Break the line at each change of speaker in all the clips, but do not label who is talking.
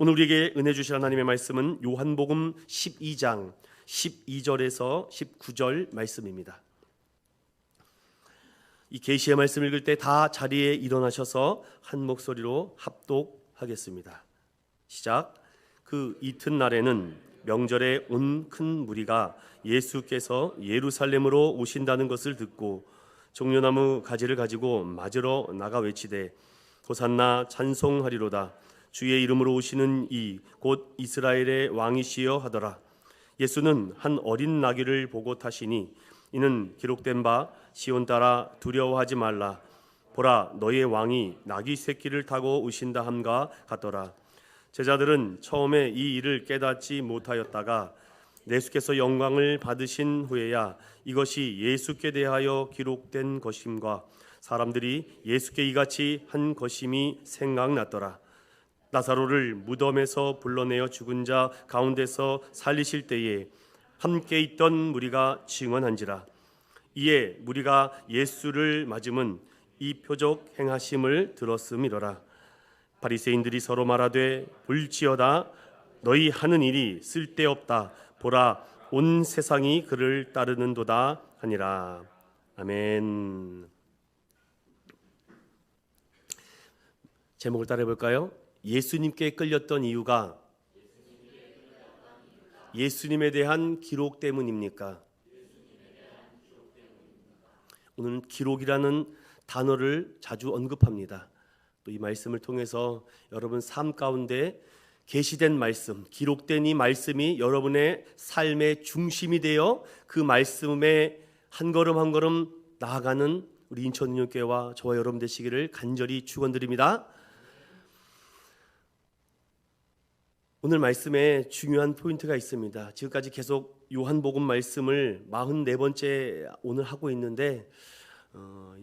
오늘 우리에게 은혜 주실 하나님의 말씀은 요한복음 12장 12절에서 19절 말씀입니다. 이 계시의 말씀 읽을 때 다 자리에 일어나셔서 한 목소리로 합독하겠습니다. 시작. 그 이튿날에는 명절에 온 큰 무리가 예수께서 예루살렘으로 오신다는 것을 듣고 종려나무 가지를 가지고 맞으러 나가 외치되 호산나 찬송하리로다. 주의 이름으로 오시는 이 곧 이스라엘의 왕이시여 하더라. 예수는 한 어린 나귀를 보고 타시니 이는 기록된 바 시온 따라 두려워하지 말라. 보라, 너의 왕이 나귀 새끼를 타고 오신다 함과 같더라. 제자들은 처음에 이 일을 깨닫지 못하였다가 예수께서 영광을 받으신 후에야 이것이 예수께 대하여 기록된 것임과 사람들이 예수께 이같이 한 것임이 생각났더라. 나사로를 무덤에서 불러내어 죽은 자 가운데서 살리실 때에 함께 있던 무리가 증언한지라. 이에 무리가 예수를 맞음은 이 표적 행하심을 들었음이로라. 바리새인들이 서로 말하되 볼지어다. 너희 하는 일이 쓸데없다. 보라, 온 세상이 그를 따르는도다 하니라. 아멘. 제목을 따라해 볼까요? 예수님께 끌렸던 이유가 예수님에 대한 기록 때문입니까? 오늘은 기록이라는 단어를 자주 언급합니다. 또 이 말씀을 통해서 여러분 삶 가운데 계시된 말씀, 기록된 이 말씀이 여러분의 삶의 중심이 되어 그 말씀에 한 걸음 한 걸음 나아가는 우리 인천운영교회와 저와 여러분 되시기를 간절히 축원드립니다. 오늘 말씀에 중요한 포인트가 있습니다. 지금까지 계속 요한복음 말씀을 44번째 오늘 하고 있는데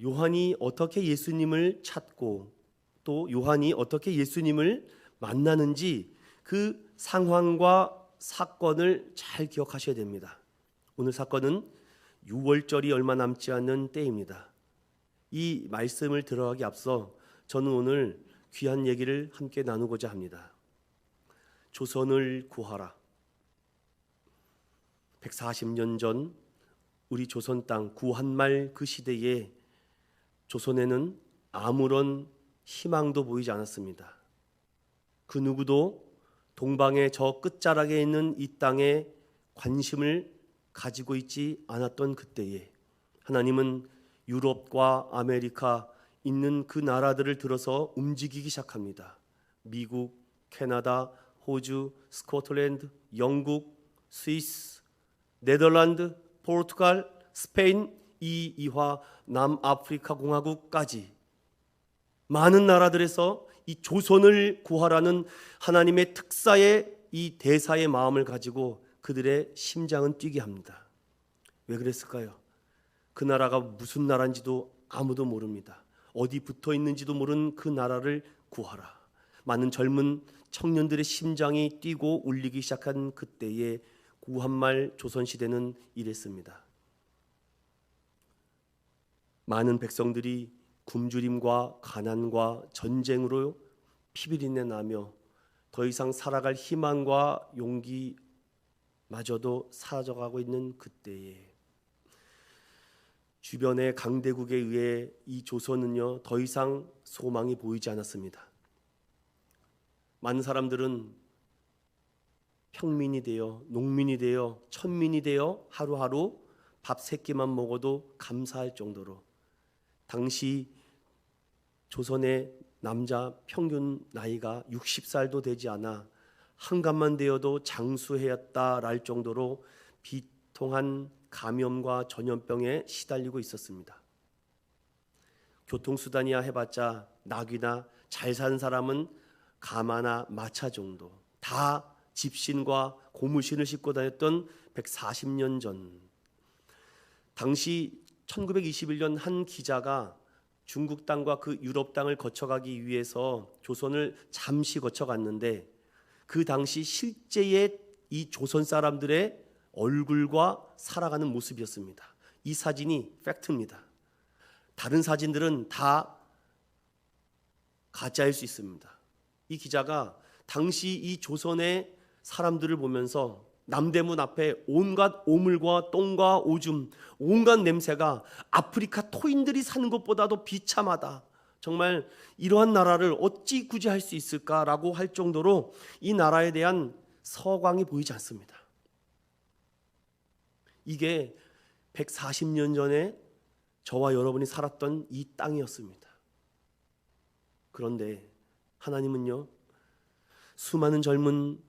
요한이 어떻게 예수님을 찾고 또 요한이 어떻게 예수님을 만나는지 그 상황과 사건을 잘 기억하셔야 됩니다. 오늘 사건은 유월절이 얼마 남지 않은 때입니다. 이 말씀을 들어가기 앞서 저는 오늘 귀한 얘기를 함께 나누고자 합니다. 조선을 구하라. 140년 전 우리 조선 땅 구한말 그 시대에 조선에는 아무런 희망도 보이지 않았습니다. 그 누구도 동방의 저 끝자락에 있는 이 땅에 관심을 가지고 있지 않았던 그때에 하나님은 유럽과 아메리카 있는 그 나라들을 들어서 움직이기 시작합니다. 미국, 캐나다, 호주, 스코틀랜드, 영국, 스위스, 네덜란드, 포르투갈, 스페인, 이화 남아프리카 공화국까지 많은 나라들에서 이 조선을 구하라는 하나님의 특사의 이 대사의 마음을 가지고 그들의 심장은 뛰게 합니다. 왜 그랬을까요? 그 나라가 무슨 나라인지도 아무도 모릅니다. 어디 붙어 있는지도 모르는 그 나라를 구하라. 많은 젊은 청년들의 심장이 뛰고 울리기 시작한 그때에 구한말 조선시대는 이랬습니다. 많은 백성들이 굶주림과 가난과 전쟁으로 피비린내 나며 더 이상 살아갈 희망과 용기마저도 사라져가고 있는 그때에 주변의 강대국에 의해 이 조선은요 더 이상 소망이 보이지 않았습니다. 많은 사람들은 평민이 되어 농민이 되어 천민이 되어 하루하루 밥 세 끼만 먹어도 감사할 정도로 당시 조선의 남자 평균 나이가 60살도 되지 않아 한갑만 되어도 장수해였다랄 정도로 비통한 감염과 전염병에 시달리고 있었습니다. 교통수단이야 해봤자 나귀나 잘 사는 사람은 가마나 마차 정도, 다 집신과 고무신을 싣고 다녔던 140년 전, 당시 1921년 한 기자가 중국 땅과 그 유럽 땅을 거쳐가기 위해서 조선을 잠시 거쳐갔는데 그 당시 실제의 이 조선 사람들의 얼굴과 살아가는 모습이었습니다. 이 사진이 팩트입니다. 다른 사진들은 다 가짜일 수 있습니다. 이 기자가 당시 이 조선의 사람들을 보면서 남대문 앞에 온갖 오물과 똥과 오줌, 온갖 냄새가 아프리카 토인들이 사는 것보다도 비참하다. 정말 이러한 나라를 어찌 구제할 수 있을까라고 할 정도로 이 나라에 대한 서광이 보이지 않습니다. 이게 140년 전에 저와 여러분이 살았던 이 땅이었습니다. 그런데 하나님은요, 수많은 젊은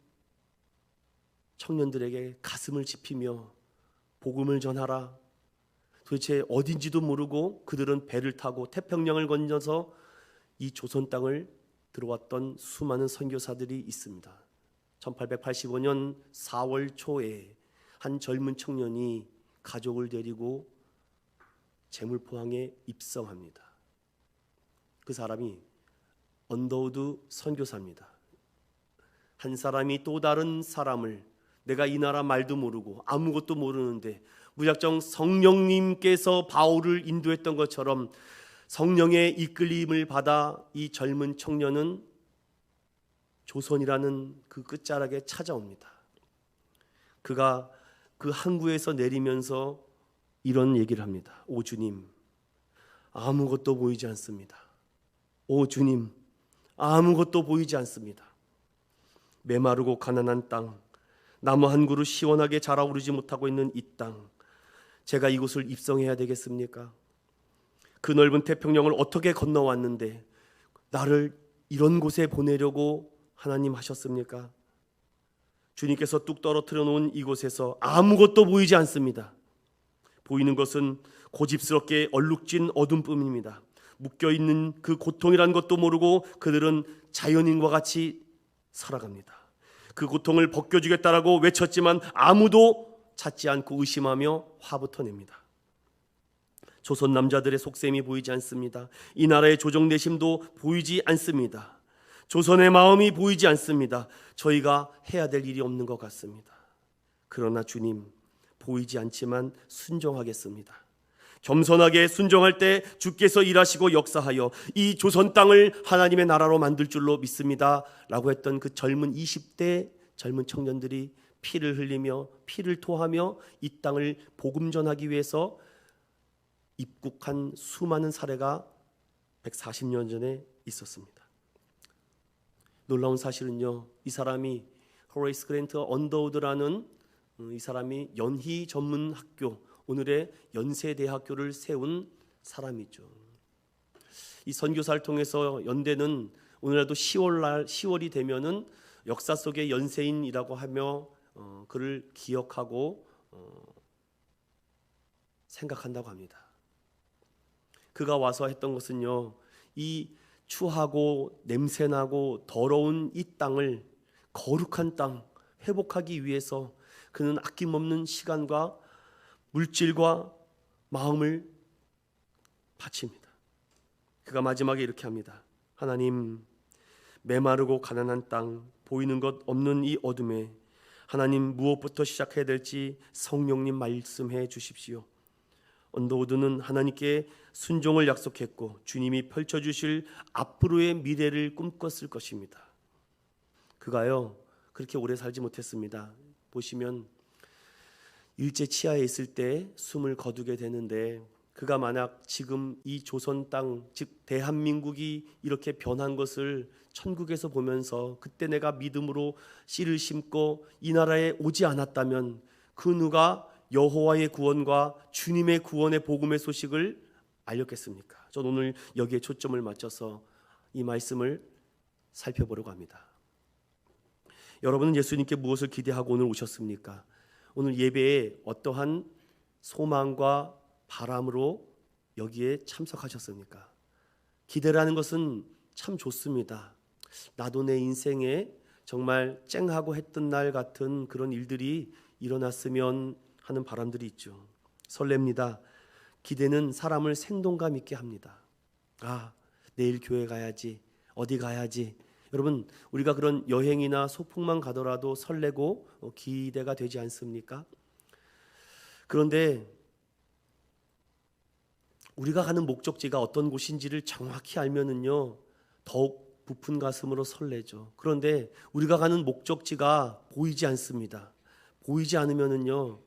청년들에게 가슴을 짚이며 복음을 전하라. 도대체 어딘지도 모르고 그들은 배를 타고 태평양을 건너서 이 조선 땅을 들어왔던 수많은 선교사들이 있습니다. 1885년 4월 초에 한 젊은 청년이 가족을 데리고 제물포항에 입성합니다. 그 사람이 언더우드 선교사입니다. 한 사람이 또 다른 사람을, 내가 이 나라 말도 모르고 아무것도 모르는데 무작정 성령님께서 바울을 인도했던 것처럼 성령의 이끌림을 받아 이 젊은 청년은 조선이라는 그 끝자락에 찾아옵니다. 그가 그 항구에서 내리면서 이런 얘기를 합니다. 오 주님, 아무것도 보이지 않습니다. 오 주님, 아무것도 보이지 않습니다. 메마르고 가난한 땅, 나무 한 그루 시원하게 자라오르지 못하고 있는 이 땅, 제가 이곳을 입성해야 되겠습니까? 그 넓은 태평양을 어떻게 건너왔는데 나를 이런 곳에 보내려고 하나님 하셨습니까? 주님께서 뚝 떨어뜨려 놓은 이곳에서 아무것도 보이지 않습니다. 보이는 것은 고집스럽게 얼룩진 어둠뿐입니다. 묶여있는 그 고통이란 것도 모르고 그들은 자연인과 같이 살아갑니다. 그 고통을 벗겨주겠다라고 외쳤지만 아무도 찾지 않고 의심하며 화부터 냅니다. 조선 남자들의 속셈이 보이지 않습니다. 이 나라의 조정내심도 보이지 않습니다. 조선의 마음이 보이지 않습니다. 저희가 해야 될 일이 없는 것 같습니다. 그러나 주님, 보이지 않지만 순종하겠습니다. 겸손하게 순종할 때 주께서 일하시고 역사하여 이 조선 땅을 하나님의 나라로 만들 줄로 믿습니다 라고 했던 그 젊은 20대 젊은 청년들이 피를 흘리며 피를 토하며 이 땅을 복음 전하기 위해서 입국한 수많은 사례가 140년 전에 있었습니다. 놀라운 사실은요, 이 사람이 호레이스 그랜트 언더우드라는 이 사람이 연희 전문 학교, 오늘의 연세대학교를 세운 사람이죠. 이 선교사를 통해서 연대는 오늘날도 10월이 되면은 역사 속의 연세인이라고 하며 그를 기억하고 생각한다고 합니다. 그가 와서 했던 것은요, 이 추하고 냄새나고 더러운 이 땅을 거룩한 땅 회복하기 위해서 그는 아낌없는 시간과 물질과 마음을 바칩니다. 그가 마지막에 이렇게 합니다. 하나님, 메마르고 가난한 땅, 보이는 것 없는 이 어둠에 하나님 무엇부터 시작해야 될지 성령님 말씀해 주십시오. 언더우드는 하나님께 순종을 약속했고 주님이 펼쳐주실 앞으로의 미래를 꿈꿨을 것입니다. 그가요, 그렇게 오래 살지 못했습니다. 보시면 일제 치하에 있을 때 숨을 거두게 되는데, 그가 만약 지금 이 조선 땅, 즉 대한민국이 이렇게 변한 것을 천국에서 보면서 그때 내가 믿음으로 씨를 심고 이 나라에 오지 않았다면 그 누가 여호와의 구원과 주님의 구원의 복음의 소식을 알렸겠습니까? 저는 오늘 여기에 초점을 맞춰서 이 말씀을 살펴보려고 합니다. 여러분은 예수님께 무엇을 기대하고 오늘 오셨습니까? 오늘 예배에 어떠한 소망과 바람으로 여기에 참석하셨습니까? 기대라는 것은 참 좋습니다. 나도 내 인생에 정말 쨍하고 했던 날 같은 그런 일들이 일어났으면 하는 바람들이 있죠. 설렙니다. 기대는 사람을 생동감 있게 합니다. 아, 내일 교회 가야지, 어디 가야지. 여러분, 우리가 그런 여행이나 소풍만 가더라도 설레고 기대가 되지 않습니까? 그런데 우리가 가는 목적지가 어떤 곳인지를 정확히 알면은요, 더욱 부푼 가슴으로 설레죠. 그런데 우리가 가는 목적지가 보이지 않습니다. 보이지 않으면은요,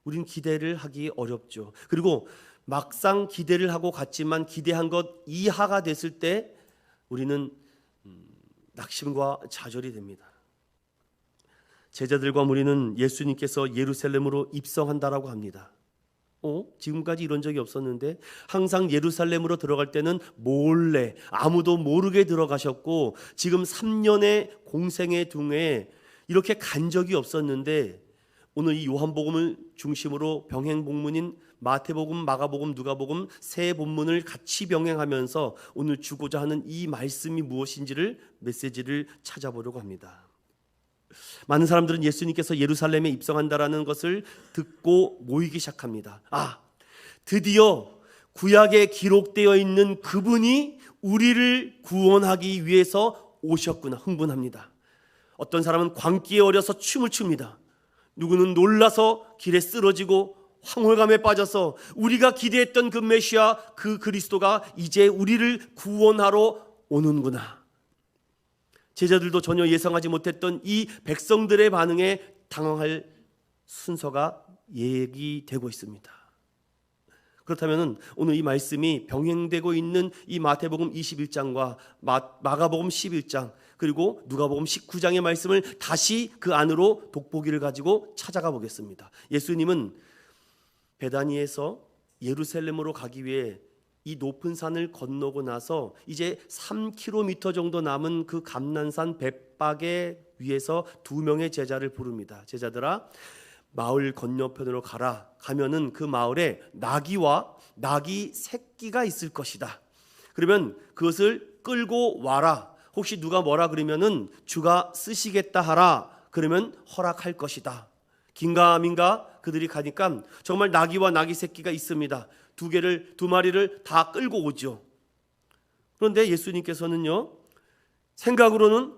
우린 기대를 하기 어렵죠. 그리고 막상 기대를 하고 갔지만 기대한 것 이하가 됐을 때 우리는 낙심과 좌절이 됩니다. 제자들과 무리는 예수님께서 예루살렘으로 입성한다라고 합니다. 지금까지 이런 적이 없었는데 항상 예루살렘으로 들어갈 때는 몰래 아무도 모르게 들어가셨고 지금 3년의 공생의 중에 이렇게 간 적이 없었는데 오늘 이 요한복음을 중심으로 병행복문인 마태복음, 마가복음, 누가복음 세 본문을 같이 병행하면서 오늘 주고자 하는 이 말씀이 무엇인지를 메시지를 찾아보려고 합니다. 많은 사람들은 예수님께서 예루살렘에 입성한다라는 것을 듣고 모이기 시작합니다. 드디어 구약에 기록되어 있는 그분이 우리를 구원하기 위해서 오셨구나 흥분합니다. 어떤 사람은 광기에 어려서 춤을 춥니다. 누구는 놀라서 길에 쓰러지고 황홀감에 빠져서 우리가 기대했던 그 메시아, 그 그리스도가 이제 우리를 구원하러 오는구나. 제자들도 전혀 예상하지 못했던 이 백성들의 반응에 당황할 순서가 얘기되고 있습니다. 그렇다면 오늘 이 말씀이 병행되고 있는 이 마태복음 21장과 마가복음 11장 그리고 누가복음 19장의 말씀을 다시 그 안으로 돋보기를 가지고 찾아가 보겠습니다. 예수님은 베다니에서 예루살렘으로 가기 위해 이 높은 산을 건너고 나서 이제 3km 정도 남은 그 감난산 벳박에 위에서 2명의 제자를 부릅니다. 제자들아, 마을 건너편으로 가라. 가면은 그 마을에 나귀와 나귀 새끼가 있을 것이다. 그러면 그것을 끌고 와라. 혹시 누가 뭐라 그러면은 주가 쓰시겠다 하라. 그러면 허락할 것이다. 긴가민가 그들이 가니까 정말 나귀와 나귀 새끼가 있습니다. 두 마리를 다 끌고 오죠. 그런데 예수님께서는요, 생각으로는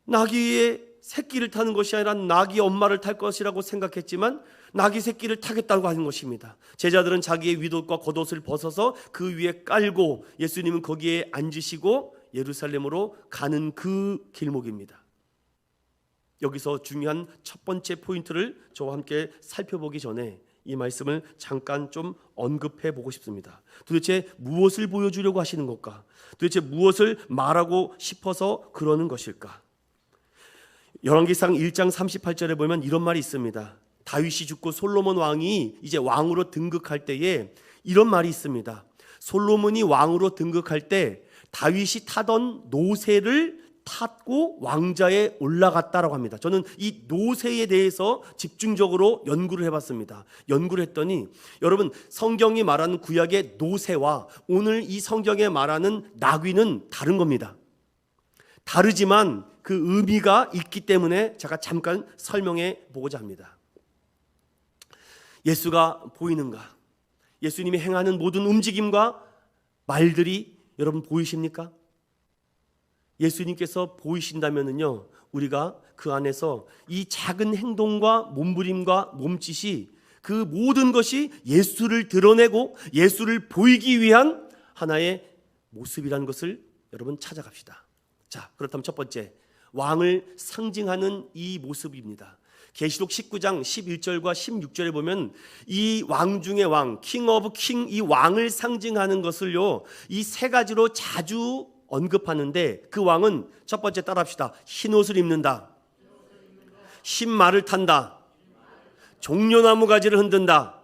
나귀의 새끼를 타는 것이 아니라 나귀 엄마를 탈 것이라고 생각했지만 나귀 새끼를 타겠다고 하는 것입니다. 제자들은 자기의 윗옷과 겉옷을 벗어서 그 위에 깔고 예수님은 거기에 앉으시고 예루살렘으로 가는 그 길목입니다. 여기서 중요한 첫 번째 포인트를 저와 함께 살펴보기 전에 이 말씀을 잠깐 좀 언급해 보고 싶습니다. 도대체 무엇을 보여주려고 하시는 것일까? 도대체 무엇을 말하고 싶어서 그러는 것일까? 열왕기상 1장 38절에 보면 이런 말이 있습니다. 다윗이 죽고 솔로몬 왕이 이제 왕으로 등극할 때에 이런 말이 있습니다. 솔로몬이 왕으로 등극할 때 다윗이 타던 노새를 탔고 왕자에 올라갔다라고 합니다. 저는 이 노새에 대해서 집중적으로 연구를 해봤습니다. 연구를 했더니 여러분, 성경이 말하는 구약의 노새와 오늘 이 성경에 말하는 나귀는 다른 겁니다. 다르지만 그 의미가 있기 때문에 제가 잠깐 설명해 보고자 합니다. 예수가 보이는가? 예수님이 행하는 모든 움직임과 말들이 여러분 보이십니까? 예수님께서 보이신다면은요, 우리가 그 안에서 이 작은 행동과 몸부림과 몸짓이 그 모든 것이 예수를 드러내고 예수를 보이기 위한 하나의 모습이라는 것을 여러분 찾아갑시다. 자, 그렇다면 첫 번째, 왕을 상징하는 이 모습입니다. 계시록 19장 11절과 16절에 보면 이 왕 중의 왕, 킹 오브 킹, 이 왕을 상징하는 것을요, 이 세 가지로 자주 언급하는데 그 왕은 첫 번째 따라합시다. 흰 옷을 입는다. 신말을 탄다. 종려나무 가지를 흔든다.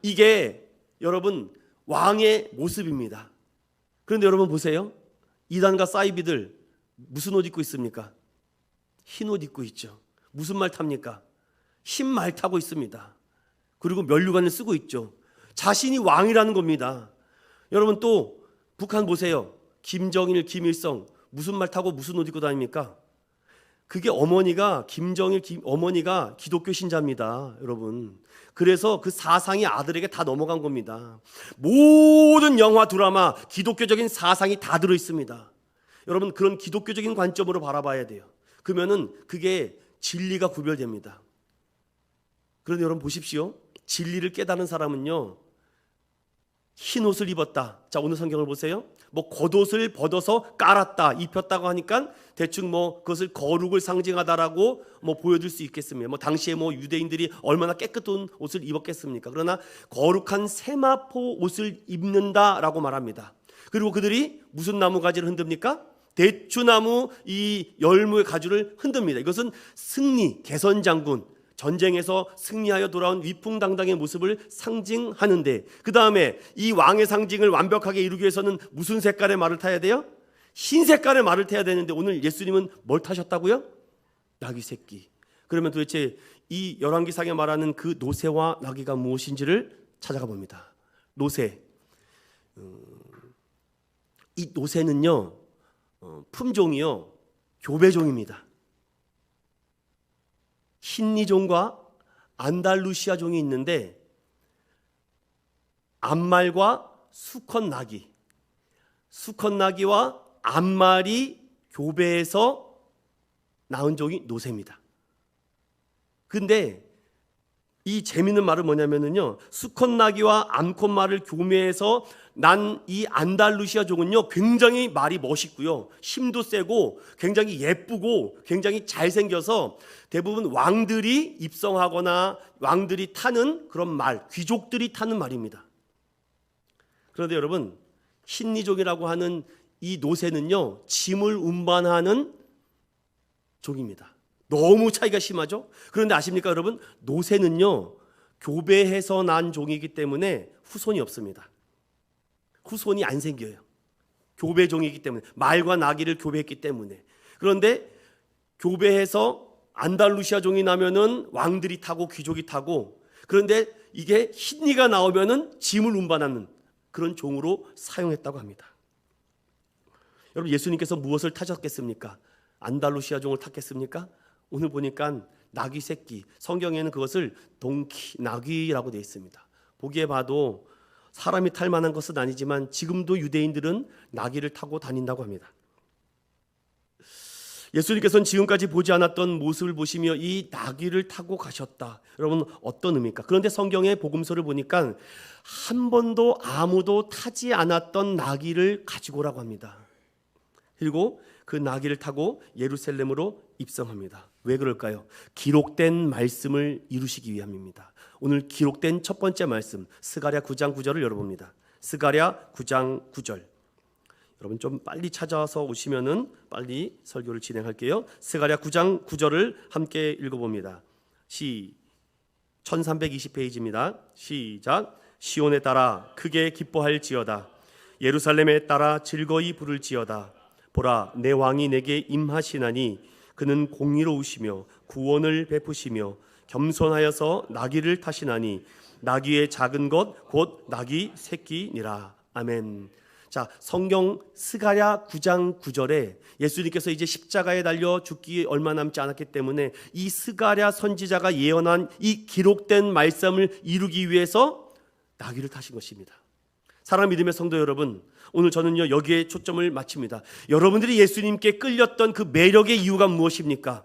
이게 여러분 왕의 모습입니다. 그런데 여러분 보세요. 이단과 사이비들 무슨 옷 입고 있습니까? 흰 옷 입고 있죠. 무슨 말 탑니까? 흰 말 타고 있습니다. 그리고 면류관을 쓰고 있죠. 자신이 왕이라는 겁니다. 여러분 또 북한 보세요. 김정일, 김일성 무슨 말 타고 무슨 옷 입고 다닙니까? 그게 어머니가 김정일 어머니가 기독교 신자입니다, 여러분. 그래서 그 사상이 아들에게 다 넘어간 겁니다. 모든 영화, 드라마, 기독교적인 사상이 다 들어 있습니다. 여러분 그런 기독교적인 관점으로 바라봐야 돼요. 그러면은 그게 진리가 구별됩니다. 그런데 여러분 보십시오. 진리를 깨닫는 사람은요, 흰 옷을 입었다. 자, 오늘 성경을 보세요. 뭐 겉옷을 벗어서 깔았다, 입혔다고 하니까 대충 뭐 그것을 거룩을 상징하다라고 뭐 보여줄 수 있겠습니다. 뭐 당시에 뭐 유대인들이 얼마나 깨끗한 옷을 입었겠습니까? 그러나 거룩한 세마포 옷을 입는다라고 말합니다. 그리고 그들이 무슨 나무 가지를 흔듭니까? 대추나무 이 열무의 가지를 흔듭니다. 이것은 승리, 개선 장군, 전쟁에서 승리하여 돌아온 위풍당당의 모습을 상징하는데, 그 다음에 이 왕의 상징을 완벽하게 이루기 위해서는 무슨 색깔의 말을 타야 돼요? 흰 색깔의 말을 타야 되는데 오늘 예수님은 뭘 타셨다고요? 나귀 새끼. 그러면 도대체 이 열왕기상에 말하는 그 노새와 나귀가 무엇인지를 찾아가 봅니다. 노새. 이 노새는요, 품종이요, 교배종입니다. 힌니종과 안달루시아 종이 있는데, 암말과 수컷 나귀, 수컷 나귀와 암말이 교배해서 낳은 종이 노새입니다. 근데 이 재미있는 말은 뭐냐면요, 수컷 나귀와 암컷 말을 교매해서 난 이 안달루시아 종은요, 굉장히 말이 멋있고요, 힘도 세고 굉장히 예쁘고 굉장히 잘생겨서 대부분 왕들이 입성하거나 왕들이 타는 그런 말, 귀족들이 타는 말입니다. 그런데 여러분, 힌니족이라고 하는 이 노새는요, 짐을 운반하는 종입니다. 너무 차이가 심하죠? 그런데 아십니까 여러분? 노새는요, 교배해서 난 종이기 때문에 후손이 없습니다. 후손이 안 생겨요. 교배종이기 때문에, 말과 나귀를 교배했기 때문에. 그런데 교배해서 안달루시아 종이 나면은 왕들이 타고 귀족이 타고, 그런데 이게 힌니가 나오면은 짐을 운반하는 그런 종으로 사용했다고 합니다. 여러분, 예수님께서 무엇을 타셨겠습니까? 안달루시아 종을 탔겠습니까? 오늘 보니까 나귀 새끼, 성경에는 그것을 동키, 나귀라고 되어 있습니다. 보기에 봐도 사람이 탈 만한 것은 아니지만 지금도 유대인들은 나귀를 타고 다닌다고 합니다. 예수님께서는 지금까지 보지 않았던 모습을 보시며 이 나귀를 타고 가셨다. 여러분, 어떤 의미입니까? 그런데 성경의 복음서를 보니까 한 번도 아무도 타지 않았던 나귀를 가지고 오라고 합니다. 그리고 그 나귀를 타고 예루살렘으로 입성합니다. 왜 그럴까요? 기록된 말씀을 이루시기 위함입니다. 오늘 기록된 첫 번째 말씀, 스가랴 9장 9절을 열어봅니다. 스가랴 9장 9절. 여러분 좀 빨리 찾아서 오시면은 빨리 설교를 진행할게요. 스가랴 9장 9절을 함께 읽어봅니다. 1320페이지입니다. 시작. 시온에 따라 크게 기뻐할지어다. 예루살렘에 따라 즐거이 부를지어다. 보라, 내 왕이 내게 임하시나니 그는 공의로우시며 구원을 베푸시며 겸손하여서 나귀를 타시나니 나귀의 작은 것 곧 나귀 새끼니라. 아멘. 자, 성경 스가랴 9장 9절에 예수님께서 이제 십자가에 달려 죽기 얼마 남지 않았기 때문에 이 스가랴 선지자가 예언한 이 기록된 말씀을 이루기 위해서 나귀를 타신 것입니다. 사랑 믿음의 성도 여러분, 오늘 저는요 여기에 초점을 맞춥니다. 여러분들이 예수님께 끌렸던 그 매력의 이유가 무엇입니까?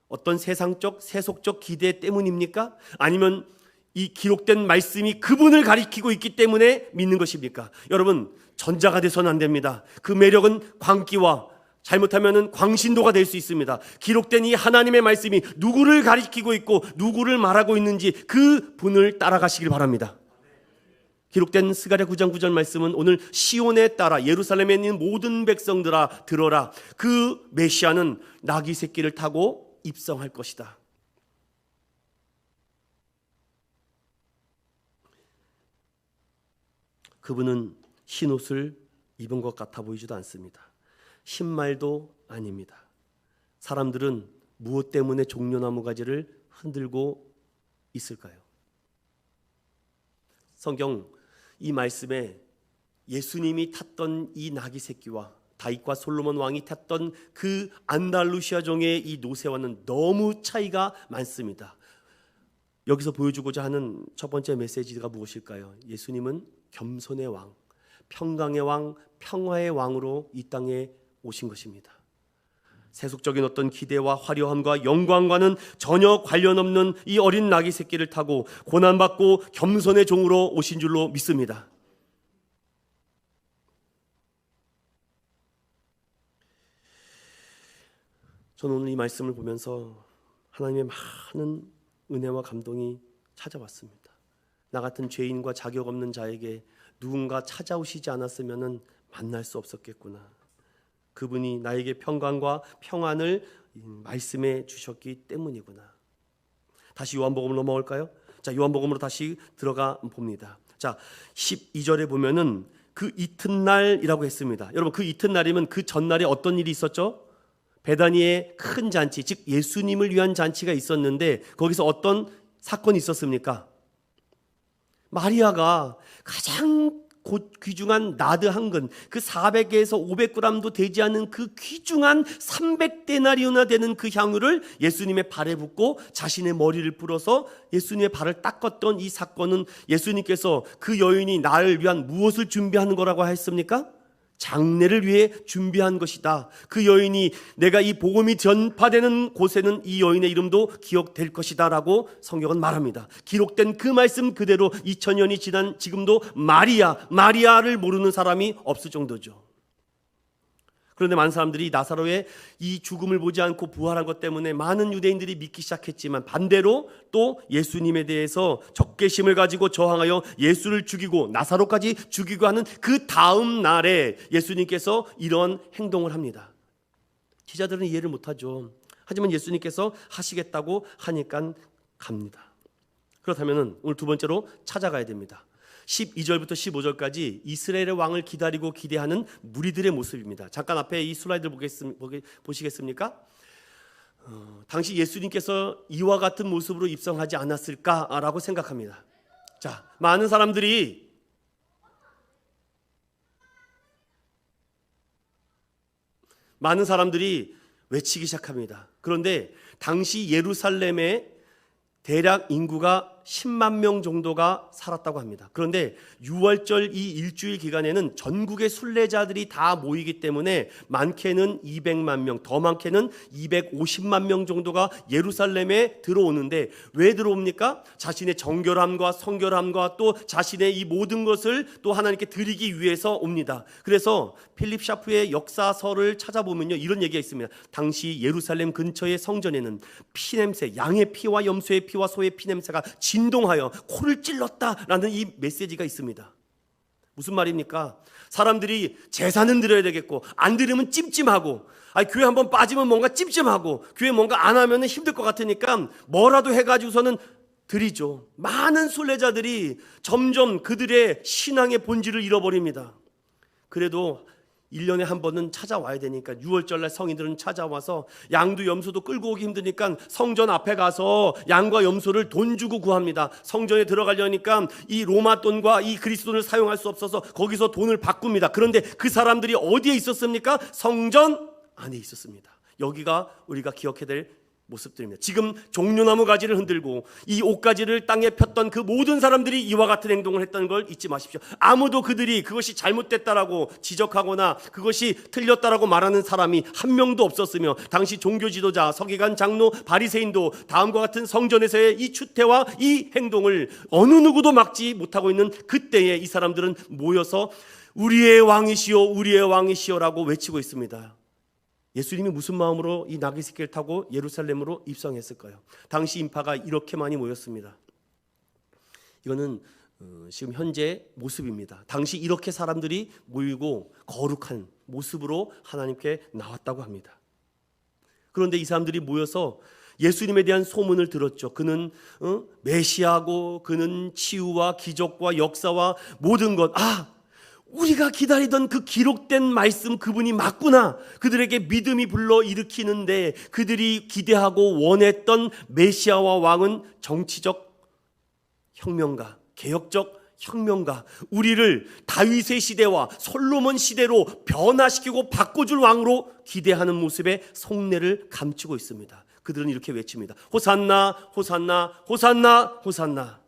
어떤 세상적, 세속적 기대 때문입니까? 아니면 이 기록된 말씀이 그분을 가리키고 있기 때문에 믿는 것입니까? 여러분, 전자가 돼서는 안 됩니다. 그 매력은 광기와 잘못하면 광신도가 될 수 있습니다. 기록된 이 하나님의 말씀이 누구를 가리키고 있고 누구를 말하고 있는지 그 분을 따라가시길 바랍니다. 기록된 스가랴 9장 9절 말씀은 오늘 시온에 따라 예루살렘에 있는 모든 백성들아 들어라. 그 메시아는 나귀 새끼를 타고 입성할 것이다. 그분은 흰 옷을 입은 것 같아 보이지도 않습니다. 흰말도 아닙니다. 사람들은 무엇 때문에 종려나무 가지를 흔들고 있을까요? 성경 이 말씀에 예수님이 탔던 이 나귀 새끼와 다윗과 솔로몬 왕이 탔던 그 안달루시아 종의 이 노새와는 너무 차이가 많습니다. 여기서 보여주고자 하는 첫 번째 메시지가 무엇일까요? 예수님은 겸손의 왕, 평강의 왕, 평화의 왕으로 이 땅에 오신 것입니다. 세속적인 어떤 기대와 화려함과 영광과는 전혀 관련 없는 이 어린 나귀 새끼를 타고 고난받고 겸손의 종으로 오신 줄로 믿습니다. 저는 오늘 이 말씀을 보면서 하나님의 많은 은혜와 감동이 찾아왔습니다. 나 같은 죄인과 자격 없는 자에게 누군가 찾아오시지 않았으면 만날 수 없었겠구나. 그분이 나에게 평강과 평안을 말씀해 주셨기 때문이구나. 다시 요한복음으로 넘어올까요? 자, 요한복음으로 다시 들어가 봅니다. 자, 12절에 보면은 그 이튿날이라고 했습니다. 여러분, 그 이튿날이면 그 전날에 어떤 일이 있었죠? 베다니에 큰 잔치, 즉 예수님을 위한 잔치가 있었는데 거기서 어떤 사건이 있었습니까? 마리아가 가장 귀중한 나드 한 근, 그 400에서 500g도 되지 않는 그 귀중한 300데나리오나 되는 그 향유를 예수님의 발에 붓고 자신의 머리를 풀어서 예수님의 발을 닦았던 이 사건은 예수님께서 그 여인이 나를 위한 무엇을 준비하는 거라고 했습니까? 장례를 위해 준비한 것이다. 그 여인이 내가 이 복음이 전파되는 곳에는 이 여인의 이름도 기억될 것이다 라고 성경은 말합니다. 기록된 그 말씀 그대로 2000년이 지난 지금도 마리아를 모르는 사람이 없을 정도죠. 그런데 많은 사람들이 나사로의 이 죽음을 보지 않고 부활한 것 때문에 많은 유대인들이 믿기 시작했지만 반대로 또 예수님에 대해서 적개심을 가지고 저항하여 예수를 죽이고 나사로까지 죽이고 하는 그 다음 날에 예수님께서 이런 행동을 합니다. 제자들은 이해를 못하죠. 하지만 예수님께서 하시겠다고 하니까 갑니다. 그렇다면 오늘 두 번째로 찾아가야 됩니다. 12절부터 15절까지 이스라엘의 왕을 기다리고 기대하는 무리들의 모습입니다. 잠깐 앞에 이 슬라이드를 보시겠습니까? 당시 예수님께서 이와 같은 모습으로 입성하지 않았을까라고 생각합니다. 자, 많은 사람들이 외치기 시작합니다. 그런데 당시 예루살렘에 대략 인구가 10만 명 정도가 살았다고 합니다. 그런데 6월절 이 일주일 기간에는 전국의 순례자들이 다 모이기 때문에 많게는 200만 명, 더 많게는 250만 명 정도가 예루살렘에 들어오는데 왜 들어옵니까? 자신의 정결함과 성결함과 또 자신의 이 모든 것을 또 하나님께 드리기 위해서 옵니다. 그래서 필립 샤프의 역사서를 찾아보면요, 이런 얘기가 있습니다. 당시 예루살렘 근처의 성전에는 피냄새, 양의 피와 염소의 피와 소의 피냄새가 진동하여 코를 찔렀다라는 이 메시지가 있습니다. 무슨 말입니까? 사람들이 제사는 드려야 되겠고 안 드리면 찜찜하고, 교회 한번 빠지면 뭔가 찜찜하고, 교회 뭔가 안 하면 힘들 것 같으니까 뭐라도 해가지고서는 드리죠. 많은 순례자들이 점점 그들의 신앙의 본질을 잃어버립니다. 그래도 1년에 한 번은 찾아와야 되니까 6월절날 성인들은 찾아와서 양도 염소도 끌고 오기 힘드니까 성전 앞에 가서 양과 염소를 돈 주고 구합니다. 성전에 들어가려니까 이 로마 돈과 이 그리스 돈을 사용할 수 없어서 거기서 돈을 바꿉니다. 그런데 그 사람들이 어디에 있었습니까? 성전 안에 있었습니다. 여기가 우리가 기억해야 될 모습들입니다. 지금 종려나무 가지를 흔들고 이 옷가지를 땅에 폈던 그 모든 사람들이 이와 같은 행동을 했다는 걸 잊지 마십시오. 아무도 그들이 그것이 잘못됐다라고 지적하거나 그것이 틀렸다라고 말하는 사람이 한 명도 없었으며, 당시 종교 지도자, 서기관, 장로, 바리새인도 다음과 같은 성전에서의 이 추태와 이 행동을 어느 누구도 막지 못하고 있는 그때에 이 사람들은 모여서 우리의 왕이시여, 우리의 왕이시여라고 외치고 있습니다. 예수님이 무슨 마음으로 이 나귀 새끼를 타고 예루살렘으로 입성했을까요? 당시 인파가 이렇게 많이 모였습니다. 이거는 지금 현재 모습입니다. 당시 이렇게 사람들이 모이고 거룩한 모습으로 하나님께 나왔다고 합니다. 그런데 이 사람들이 모여서 예수님에 대한 소문을 들었죠. 그는 메시아고, 그는 치유와 기적과 역사와 모든 것, 우리가 기다리던 그 기록된 말씀, 그분이 맞구나. 그들에게 믿음이 불러일으키는데 그들이 기대하고 원했던 메시아와 왕은 정치적 혁명가, 개혁적 혁명가, 우리를 다윗의 시대와 솔로몬 시대로 변화시키고 바꿔줄 왕으로 기대하는 모습의 속내를 감추고 있습니다. 그들은 이렇게 외칩니다. 호산나, 호산나, 호산나, 호산나.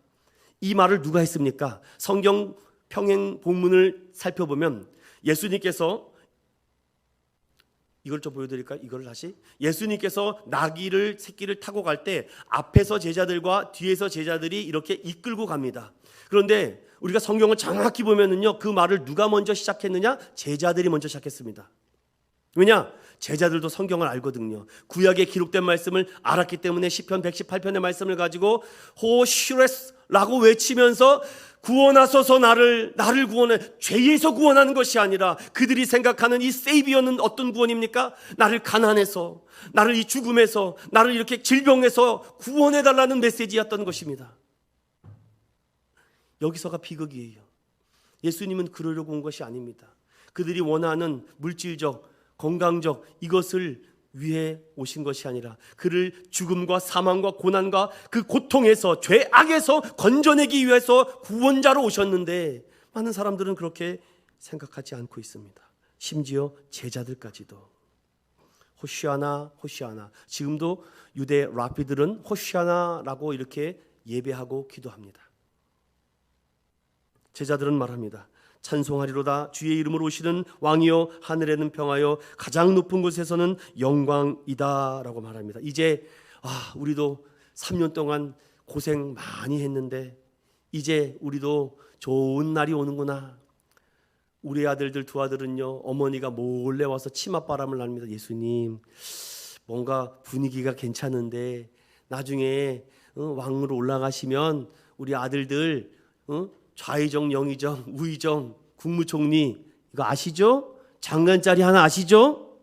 이 말을 누가 했습니까? 성경 평행 본문을 살펴보면 예수님께서, 이걸 좀 보여드릴까요? 이걸 다시. 예수님께서 나귀를 새끼를 타고 갈 때 앞에서 제자들과 뒤에서 제자들이 이렇게 이끌고 갑니다. 그런데 우리가 성경을 정확히 보면은요, 그 말을 누가 먼저 시작했느냐? 제자들이 먼저 시작했습니다. 왜냐? 제자들도 성경을 알거든요. 구약에 기록된 말씀을 알았기 때문에 시편 118편의 말씀을 가지고 호시레스라고 외치면서 구원하소서, 나를 구원해. 죄에서 구원하는 것이 아니라 그들이 생각하는 이 세이비어는 어떤 구원입니까? 나를 가난해서, 나를 이 죽음에서, 나를 이렇게 질병에서 구원해달라는 메시지였던 것입니다. 여기서가 비극이에요. 예수님은 그러려고 온 것이 아닙니다. 그들이 원하는 물질적, 건강적 이것을 위해 오신 것이 아니라 그를 죽음과 사망과 고난과 그 고통에서, 죄악에서 건져내기 위해서 구원자로 오셨는데 많은 사람들은 그렇게 생각하지 않고 있습니다. 심지어 제자들까지도 호시아나 호시아나, 지금도 유대 랍비들은 호시아나라고 이렇게 예배하고 기도합니다. 제자들은 말합니다. 찬송하리로다 주의 이름으로 오시는 왕이여, 하늘에는 평화여, 가장 높은 곳에서는 영광이다 라고 말합니다. 이제 우리도 3년 동안 고생 많이 했는데 이제 우리도 좋은 날이 오는구나. 우리 아들들 두 아들은요, 어머니가 몰래 와서 치맛바람을 납니다. 예수님, 뭔가 분위기가 괜찮은데 나중에 왕으로 올라가시면 우리 아들들 좌의정, 영의정, 우의정, 국무총리 이거 아시죠? 장관짜리 하나 아시죠?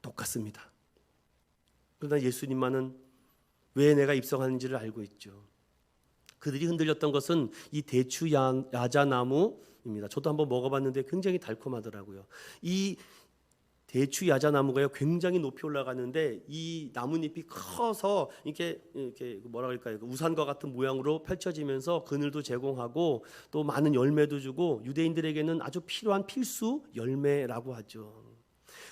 똑같습니다. 그러나 예수님만은 왜 내가 입성하는지를 알고 있죠. 그들이 흔들렸던 것은 이 대추 야자나무입니다. 저도 한번 먹어봤는데 굉장히 달콤하더라고요. 이 대추 야자나무가요 굉장히 높이 올라가는데 이 나뭇잎이 커서 이렇게 뭐라 그럴까요? 우산과 같은 모양으로 펼쳐지면서 그늘도 제공하고 또 많은 열매도 주고 유대인들에게는 아주 필요한 필수 열매라고 하죠.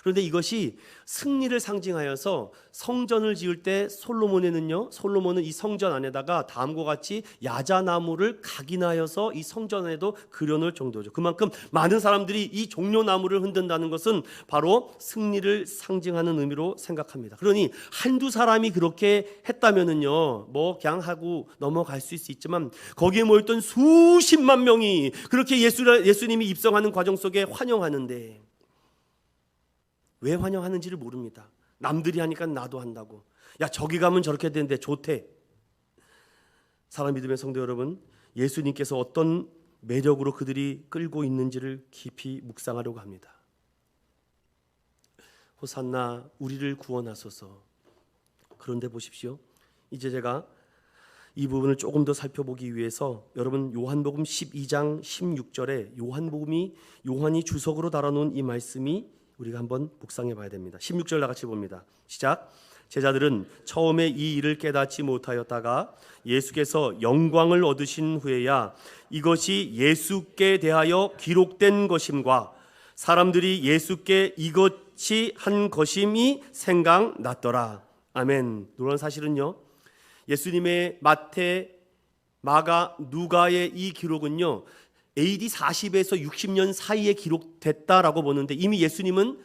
그런데 이것이 승리를 상징하여서 성전을 지을 때 솔로몬은 이 성전 안에다가 다음과 같이 야자나무를 각인하여서 이 성전에도 그려놓을 정도죠. 그만큼 많은 사람들이 이 종려나무를 흔든다는 것은 바로 승리를 상징하는 의미로 생각합니다. 그러니 한두 사람이 그렇게 했다면은요, 뭐 그냥 하고 넘어갈 수 있지만 거기에 모였던 수십만 명이 그렇게 예수님이 입성하는 과정 속에 환영하는데 왜 환영하는지를 모릅니다. 남들이 하니까 나도 한다고. 야, 저기 가면 저렇게 되는데 좋대. 사랑 믿음의 성도 여러분, 예수님께서 어떤 매력으로 그들이 끌고 있는지를 깊이 묵상하려고 합니다. 호산나 우리를 구원하소서. 그런데 보십시오. 이제 제가 이 부분을 조금 더 살펴보기 위해서 여러분 요한복음 12장 16절에 요한이 주석으로 달아놓은 이 말씀이 우리가 한번 묵상해 봐야 됩니다. 16절 다 같이 봅니다. 시작. 제자들은 처음에 이 일을 깨닫지 못하였다가 예수께서 영광을 얻으신 후에야 이것이 예수께 대하여 기록된 것임과 사람들이 예수께 이것이 한 것임이 생각났더라. 아멘. 놀라운 사실은요, 예수님의 마태, 마가, 누가의 이 기록은요 AD 40에서 60년 사이에 기록됐다라고 보는데 이미 예수님은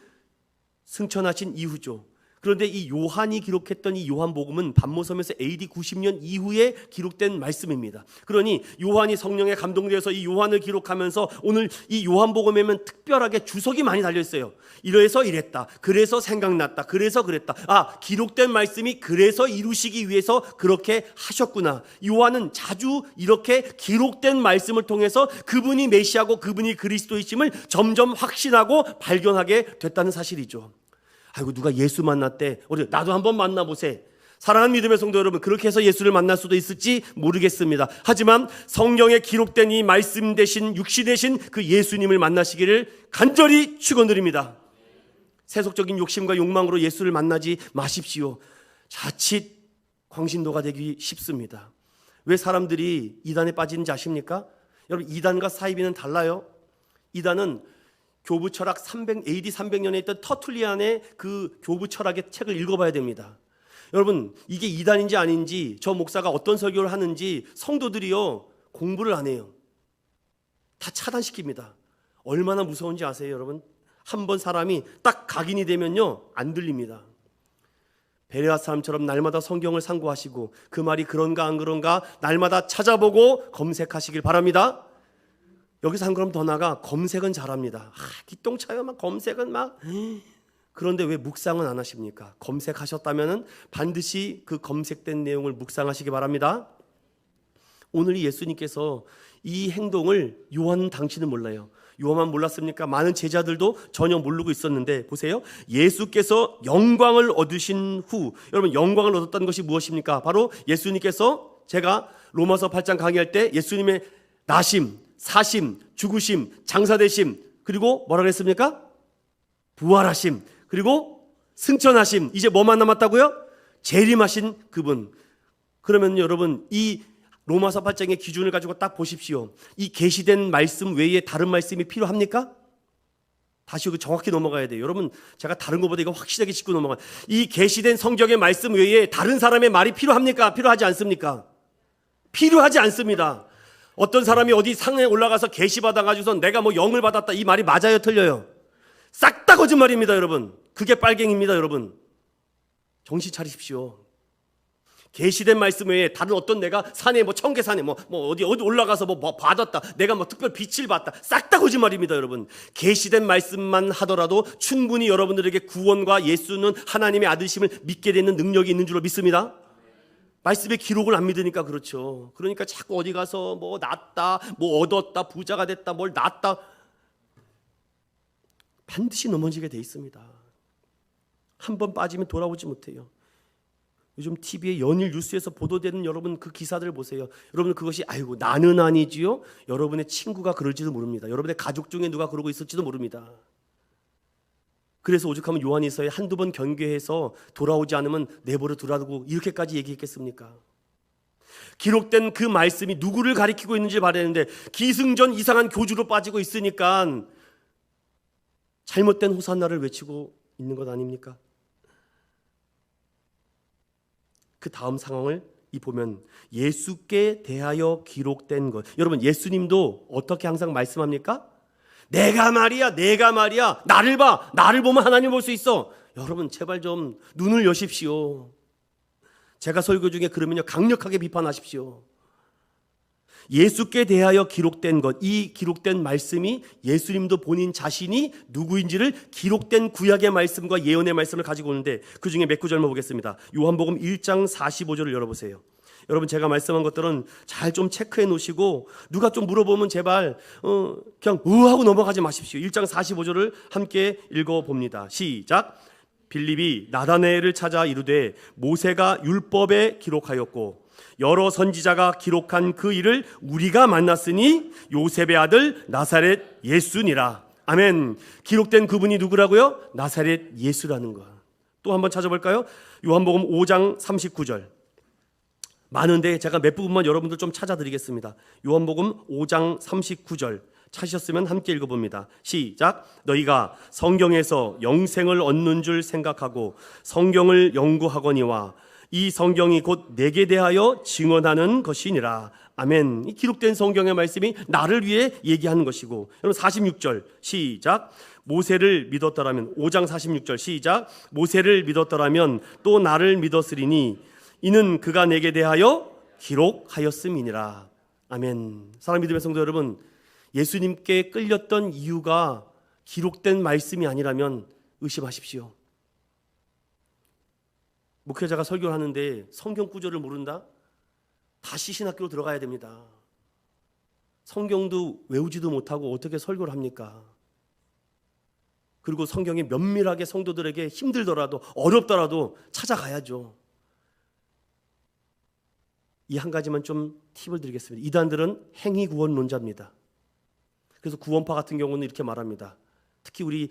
승천하신 이후죠. 그런데 이 요한이 기록했던 이 요한복음은 반모섬에서 AD 90년 이후에 기록된 말씀입니다. 그러니 요한이 성령에 감동되어서 이 요한을 기록하면서 오늘 이 요한복음에는 특별하게 주석이 많이 달려있어요. 이래서 이랬다, 그래서 생각났다, 그래서 그랬다. 기록된 말씀이 그래서 이루시기 위해서 그렇게 하셨구나. 요한은 자주 이렇게 기록된 말씀을 통해서 그분이 메시아고 그분이 그리스도이심을 점점 확신하고 발견하게 됐다는 사실이죠. 아이고, 누가 예수 만났대, 나도 한번 만나보세. 사랑하는 믿음의 성도 여러분, 그렇게 해서 예수를 만날 수도 있을지 모르겠습니다. 하지만 성경에 기록된 이 말씀 대신 육신 대신 그 예수님을 만나시기를 간절히 축원드립니다. 세속적인 욕심과 욕망으로 예수를 만나지 마십시오. 자칫 광신도가 되기 쉽습니다. 왜 사람들이 이단에 빠지는지 아십니까? 여러분, 이단과 사이비는 달라요. 이단은 교부 철학 AD 300년에 있던 터툴리안의 그 교부 철학의 책을 읽어봐야 됩니다. 여러분, 이게 이단인지 아닌지, 저 목사가 어떤 설교를 하는지 성도들이요 공부를 안 해요. 다 차단시킵니다. 얼마나 무서운지 아세요, 여러분? 한번 사람이 딱 각인이 되면요 안 들립니다. 베레아 사람처럼 날마다 성경을 상고하시고 그 말이 그런가 안 그런가 날마다 찾아보고 검색하시길 바랍니다. 여기서 한 걸음 더 나가 검색은 잘합니다. 기똥차요 막 검색은 막. 그런데 왜 묵상은 안 하십니까? 검색하셨다면 반드시 그 검색된 내용을 묵상하시기 바랍니다. 오늘 예수님께서 이 행동을 요한 당신은 몰라요. 요한만 몰랐습니까? 많은 제자들도 전혀 모르고 있었는데 보세요. 예수께서 영광을 얻으신 후, 여러분 영광을 얻었다는 것이 무엇입니까? 바로 예수님께서, 제가 로마서 8장 강의할 때 예수님의 나심, 사심, 죽으심, 장사되심, 그리고 뭐라 그랬습니까? 부활하심, 그리고 승천하심, 이제 뭐만 남았다고요? 재림하신 그분. 그러면 여러분 이 로마서 8장의 기준을 가지고 딱 보십시오. 이 계시된 말씀 외에 다른 말씀이 필요합니까? 다시 여기 정확히 넘어가야 돼요. 여러분 제가 다른 것보다 이거 확실하게 짚고 넘어가요. 이 계시된 성경의 말씀 외에 다른 사람의 말이 필요합니까? 필요하지 않습니까? 필요하지 않습니다. 어떤 사람이 어디 상에 올라가서 계시받아가지고서 내가 뭐 영을 받았다, 이 말이 맞아요, 틀려요? 싹 다 거짓말입니다, 여러분. 그게 빨갱입니다, 여러분. 정신 차리십시오. 계시된 말씀 외에 다른 어떤 내가 산에 뭐 청계산에 뭐 어디 올라가서 뭐 받았다, 내가 뭐 특별 빛을 봤다, 싹 다 거짓말입니다, 여러분. 계시된 말씀만 하더라도 충분히 여러분들에게 구원과 예수는 하나님의 아들심을 믿게 되는 능력이 있는 줄로 믿습니다. 말씀의 기록을 안 믿으니까 그렇죠. 그러니까 자꾸 어디 가서 뭐 났다, 뭐 얻었다, 부자가 됐다, 뭘 났다, 반드시 넘어지게 돼 있습니다. 한 번 빠지면 돌아오지 못해요. 요즘 TV에 연일 뉴스에서 보도되는 여러분 그 기사들 보세요. 여러분 그것이 아이고 나는 아니지요. 여러분의 친구가 그럴지도 모릅니다. 여러분의 가족 중에 누가 그러고 있을지도 모릅니다. 그래서 오죽하면 요한일서에 한두 번 경계해서 돌아오지 않으면 내버려 두라고 이렇게까지 얘기했겠습니까? 기록된 그 말씀이 누구를 가리키고 있는지 봐야되는데 기승전 이상한 교주로 빠지고 있으니까 잘못된 호산나를 외치고 있는 것 아닙니까? 그 다음 상황을 보면 예수께 대하여 기록된 것. 여러분 예수님도 어떻게 항상 말씀합니까? 내가 말이야 나를 봐, 나를 보면 하나님 볼 수 있어. 여러분 제발 좀 눈을 여십시오. 제가 설교 중에 그러면요 강력하게 비판하십시오. 예수께 대하여 기록된 것, 이 기록된 말씀이 예수님도 본인 자신이 누구인지를 기록된 구약의 말씀과 예언의 말씀을 가지고 오는데 그 중에 몇 구절만 보겠습니다. 요한복음 1장 45절을 열어보세요. 여러분 제가 말씀한 것들은 잘 좀 체크해 놓으시고 누가 좀 물어보면 제발 그냥 하고 넘어가지 마십시오. 1장 45절을 함께 읽어봅니다. 시작. 빌립이 나다나엘을 찾아 이르되 모세가 율법에 기록하였고 여러 선지자가 기록한 그 일을 우리가 만났으니 요셉의 아들 나사렛 예수니라. 아멘. 기록된 그분이 누구라고요? 나사렛 예수라는 거. 또 한번 찾아볼까요? 요한복음 5장 39절. 많은데 제가 몇 부분만 여러분들 좀 찾아드리겠습니다. 요한복음 5장 39절 찾으셨으면 함께 읽어봅니다. 시작. 너희가 성경에서 영생을 얻는 줄 생각하고 성경을 연구하거니와 이 성경이 곧 내게 대하여 증언하는 것이니라. 아멘. 이 기록된 성경의 말씀이 나를 위해 얘기하는 것이고, 여러분 46절 시작. 모세를 믿었더라면, 5장 46절 시작. 모세를 믿었더라면 또 나를 믿었으리니 이는 그가 내게 대하여 기록하였음이니라. 아멘. 사랑하는 믿음의 성도 여러분, 예수님께 끌렸던 이유가 기록된 말씀이 아니라면 의심하십시오. 목회자가 설교를 하는데 성경 구절을 모른다? 다시 신학교로 들어가야 됩니다. 성경도 외우지도 못하고 어떻게 설교를 합니까? 그리고 성경이 면밀하게 성도들에게 힘들더라도 어렵더라도 찾아가야죠. 이 한 가지만 좀 팁을 드리겠습니다. 이단들은 행위구원론자입니다. 그래서 구원파 같은 경우는 이렇게 말합니다. 특히 우리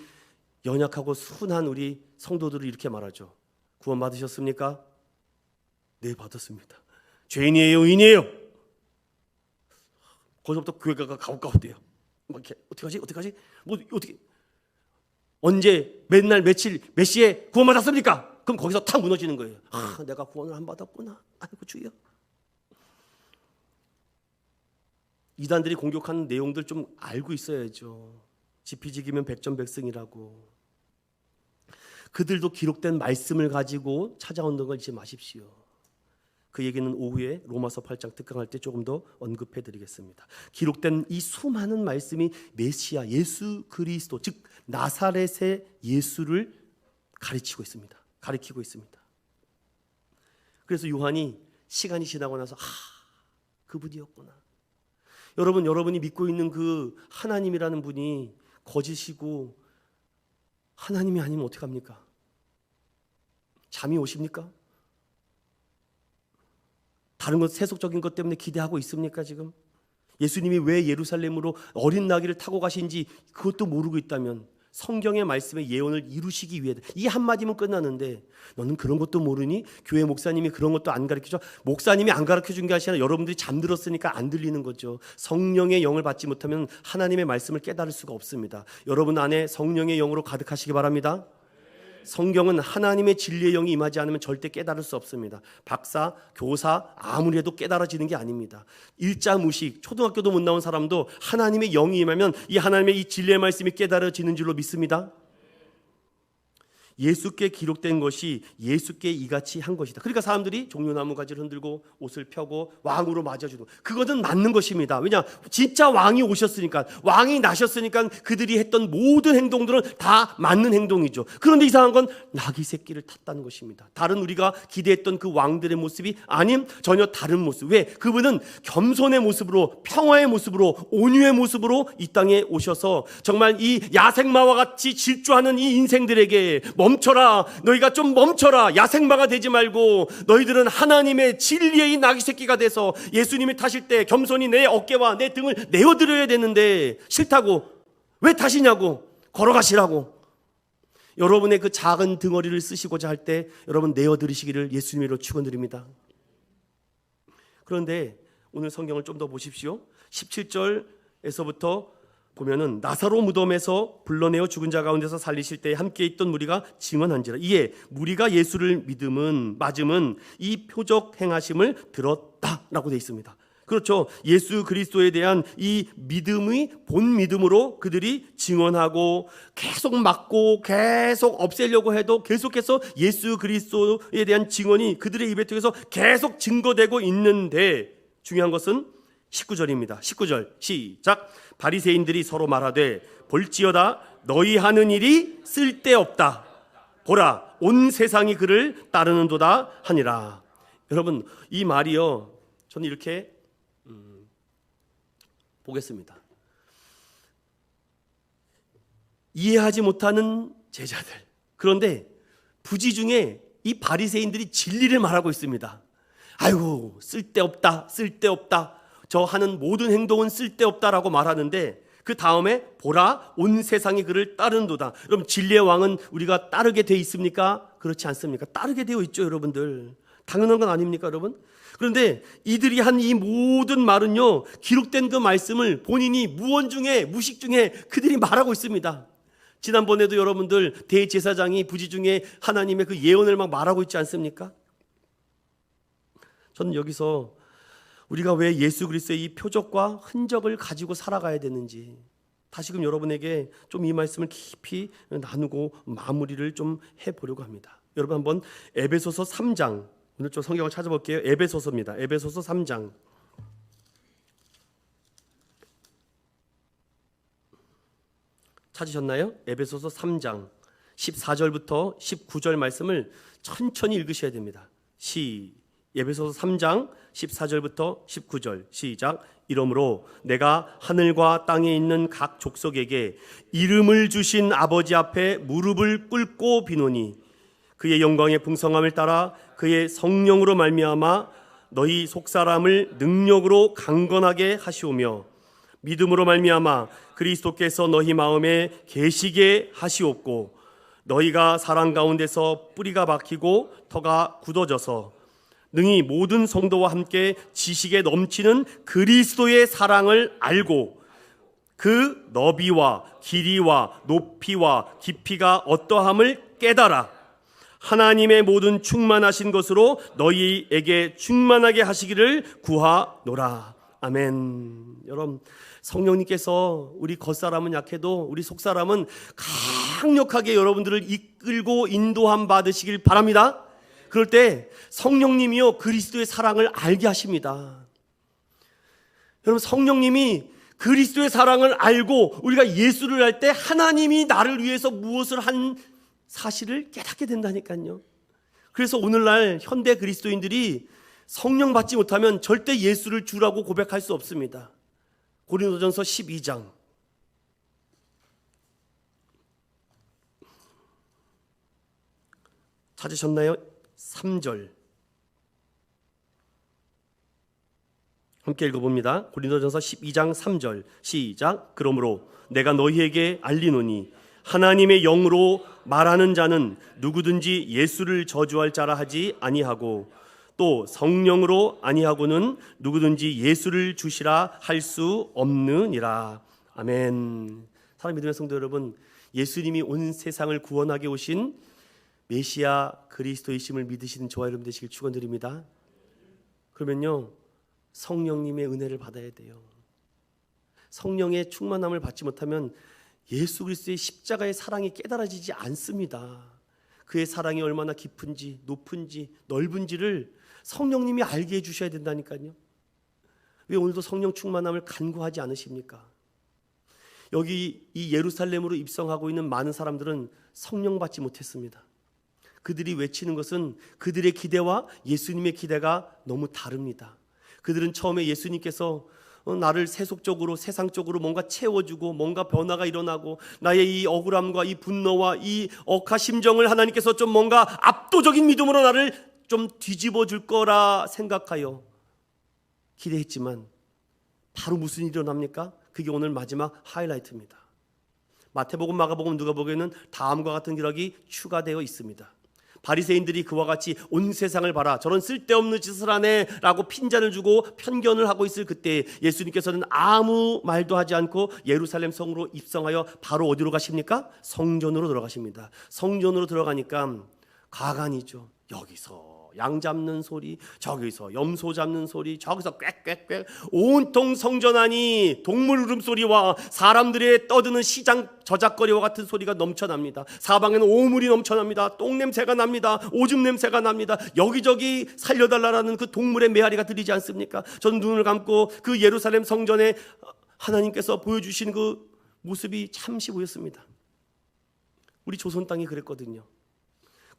연약하고 순한 우리 성도들을 이렇게 말하죠. 구원 받으셨습니까? 네, 받았습니다. 죄인이에요, 의인이에요? 거기서부터 교회가 가까웠대요. 이렇게 어떻게 하지? 뭐 어떻게? 언제, 맨날, 며칠, 몇 시에 구원 받았습니까? 그럼 거기서 탁 무너지는 거예요. 내가 구원을 안 받았구나. 아이고 주여. 이단들이 공격하는 내용들 좀 알고 있어야죠. 지피지기면 백전백승이라고. 그들도 기록된 말씀을 가지고 찾아오는 걸 잊지 마십시오. 그 얘기는 오후에 로마서 8장 특강할 때 조금 더 언급해 드리겠습니다. 기록된 이 수많은 말씀이 메시아 예수 그리스도, 즉 나사렛의 예수를 가르치고 있습니다. 그래서 요한이 시간이 지나고 나서 그분이었구나. 여러분이 믿고 있는 그 하나님이라는 분이 거짓이고 하나님이 아니면 어떡합니까? 잠이 오십니까? 다른 것, 세속적인 것 때문에 기대하고 있습니까 지금? 예수님이 왜 예루살렘으로 어린 나귀를 타고 가신지 그것도 모르고 있다면 성경의 말씀의 예언을 이루시기 위해 이 한마디면 끝나는데 너는 그런 것도 모르니? 교회 목사님이 그런 것도 안 가르쳐줘? 목사님이 안 가르쳐준 게 아니라 여러분들이 잠들었으니까 안 들리는 거죠. 성령의 영을 받지 못하면 하나님의 말씀을 깨달을 수가 없습니다. 여러분 안에 성령의 영으로 가득하시기 바랍니다. 성경은 하나님의 진리의 영이 임하지 않으면 절대 깨달을 수 없습니다. 박사, 교사 아무리 해도 깨달아지는 게 아닙니다. 일자무식, 초등학교도 못 나온 사람도 하나님의 영이 임하면 이 하나님의 이 진리의 말씀이 깨달아지는 줄로 믿습니다. 예수께 기록된 것이 예수께 이같이 한 것이다. 그러니까 사람들이 종려나무 가지를 흔들고 옷을 펴고 왕으로 맞아주고, 그것은 맞는 것입니다. 왜냐? 진짜 왕이 오셨으니까, 왕이 나셨으니까 그들이 했던 모든 행동들은 다 맞는 행동이죠. 그런데 이상한 건 나귀 새끼를 탔다는 것입니다. 다른 우리가 기대했던 그 왕들의 모습이 아닌 전혀 다른 모습. 왜? 그분은 겸손의 모습으로, 평화의 모습으로, 온유의 모습으로 이 땅에 오셔서 정말 이 야생마와 같이 질주하는 이 인생들에게 멈춰라, 너희가 좀 멈춰라, 야생마가 되지 말고 너희들은 하나님의 진리의 이 나귀 새끼가 돼서 예수님이 타실 때 겸손히 내 어깨와 내 등을 내어드려야 되는데 싫다고, 왜 타시냐고, 걸어가시라고. 여러분의 그 작은 등어리를 쓰시고자 할 때 여러분 내어드리시기를 예수님으로 축원드립니다. 그런데 오늘 성경을 좀 더 보십시오. 17절에서부터 보면은 나사로 무덤에서 불러내어 죽은 자 가운데서 살리실 때 함께 있던 무리가 증언한지라. 이에 무리가 예수를 맞음은 이 표적 행하심을 들었다라고 되어 있습니다. 그렇죠. 예수 그리스도에 대한 이 믿음의 본 믿음으로 그들이 증언하고 계속 막고 계속 없애려고 해도 계속해서 예수 그리스도에 대한 증언이 그들의 입에 통해서 계속 증거되고 있는데, 중요한 것은 19절입니다. 19절 시작. 바리새인들이 서로 말하되 볼지어다 너희 하는 일이 쓸데없다. 보라 온 세상이 그를 따르는도다 하니라. 여러분 이 말이요, 저는 이렇게 보겠습니다. 이해하지 못하는 제자들, 그런데 부지 중에 이 바리새인들이 진리를 말하고 있습니다. 아이고 쓸데없다, 쓸데없다, 저 하는 모든 행동은 쓸데없다라고 말하는데 그 다음에 보라 온 세상이 그를 따르는도다. 그럼 진리의 왕은 우리가 따르게 돼 있습니까? 그렇지 않습니까? 따르게 되어 있죠. 여러분들 당연한 건 아닙니까 여러분? 그런데 이들이 한 이 모든 말은요, 기록된 그 말씀을 본인이 무식 중에 그들이 말하고 있습니다. 지난번에도 여러분들 대제사장이 부지 중에 하나님의 그 예언을 막 말하고 있지 않습니까? 저는 여기서 우리가 왜 예수 그리스도의 이 표적과 흔적을 가지고 살아가야 되는지 다시금 여러분에게 좀 이 말씀을 깊이 나누고 마무리를 좀 해보려고 합니다. 여러분 한번 에베소서 3장, 오늘 좀 성경을 찾아볼게요. 에베소서입니다. 에베소서 3장. 찾으셨나요? 에베소서 3장 14절부터 19절 말씀을 천천히 읽으셔야 됩니다. 에베소서 3장 14절부터 19절 시작. 이러므로 내가 하늘과 땅에 있는 각 족속에게 이름을 주신 아버지 앞에 무릎을 꿇고 비노니 그의 영광의 풍성함을 따라 그의 성령으로 말미암아 너희 속사람을 능력으로 강건하게 하시오며 믿음으로 말미암아 그리스도께서 너희 마음에 계시게 하시옵고 너희가 사랑 가운데서 뿌리가 박히고 터가 굳어져서 능히 모든 성도와 함께 지식에 넘치는 그리스도의 사랑을 알고 그 너비와 길이와 높이와 깊이가 어떠함을 깨달아 하나님의 모든 충만하신 것으로 너희에게 충만하게 하시기를 구하노라. 아멘. 여러분 성령님께서 우리 겉사람은 약해도 우리 속사람은 강력하게 여러분들을 이끌고 인도함 받으시길 바랍니다. 그럴 때 성령님이요 그리스도의 사랑을 알게 하십니다. 여러분, 성령님이 그리스도의 사랑을 알고 우리가 예수를 알 때 하나님이 나를 위해서 무엇을 한 사실을 깨닫게 된다니까요. 그래서 오늘날 현대 그리스도인들이 성령 받지 못하면 절대 예수를 주라고 고백할 수 없습니다. 고린도전서 12장 찾으셨나요? 3절 함께 읽어봅니다. 고린도전서 12장 3절 시작. 그러므로 내가 너희에게 알리노니 하나님의 영으로 말하는 자는 누구든지 예수를 저주할 자라 하지 아니하고 또 성령으로 아니하고는 누구든지 예수를 주시라 할 수 없느니라. 아멘. 사랑하는 믿음의 성도 여러분, 예수님이 온 세상을 구원하게 오신 메시아 그리스도이심을 믿으시는 저와 여러분 되시길 축원드립니다. 그러면요 성령님의 은혜를 받아야 돼요. 성령의 충만함을 받지 못하면 예수 그리스도의 십자가의 사랑이 깨달아지지 않습니다. 그의 사랑이 얼마나 깊은지 높은지 넓은지를 성령님이 알게 해주셔야 된다니까요. 왜 오늘도 성령 충만함을 간구하지 않으십니까? 여기 이 예루살렘으로 입성하고 있는 많은 사람들은 성령 받지 못했습니다. 그들이 외치는 것은 그들의 기대와 예수님의 기대가 너무 다릅니다. 그들은 처음에 예수님께서 나를 세속적으로 세상적으로 뭔가 채워주고 뭔가 변화가 일어나고 나의 이 억울함과 이 분노와 이 억하 심정을 하나님께서 좀 뭔가 압도적인 믿음으로 나를 좀 뒤집어 줄 거라 생각하여 기대했지만 바로 무슨 일이 일어납니까? 그게 오늘 마지막 하이라이트입니다. 마태복음, 마가복음, 누가복음에는 다음과 같은 기록이 추가되어 있습니다. 바리새인들이 그와 같이 온 세상을 봐라 저런 쓸데없는 짓을 하네 라고 핀잔을 주고 편견을 하고 있을 그때 예수님께서는 아무 말도 하지 않고 예루살렘 성으로 입성하여 바로 어디로 가십니까? 성전으로 들어가십니다. 성전으로 들어가니까 가관이죠. 여기서 양 잡는 소리, 저기서 염소 잡는 소리, 저기서 꽥꽥꽥 온통 성전 안이 동물 울음소리와 사람들의 떠드는 시장 저작거리와 같은 소리가 넘쳐납니다. 사방에는 오물이 넘쳐납니다. 똥냄새가 납니다. 오줌 냄새가 납니다. 여기저기 살려달라는 그 동물의 메아리가 들리지 않습니까? 저는 눈을 감고 그 예루살렘 성전에 하나님께서 보여주신 그 모습이 참시 보였습니다. 우리 조선 땅이 그랬거든요.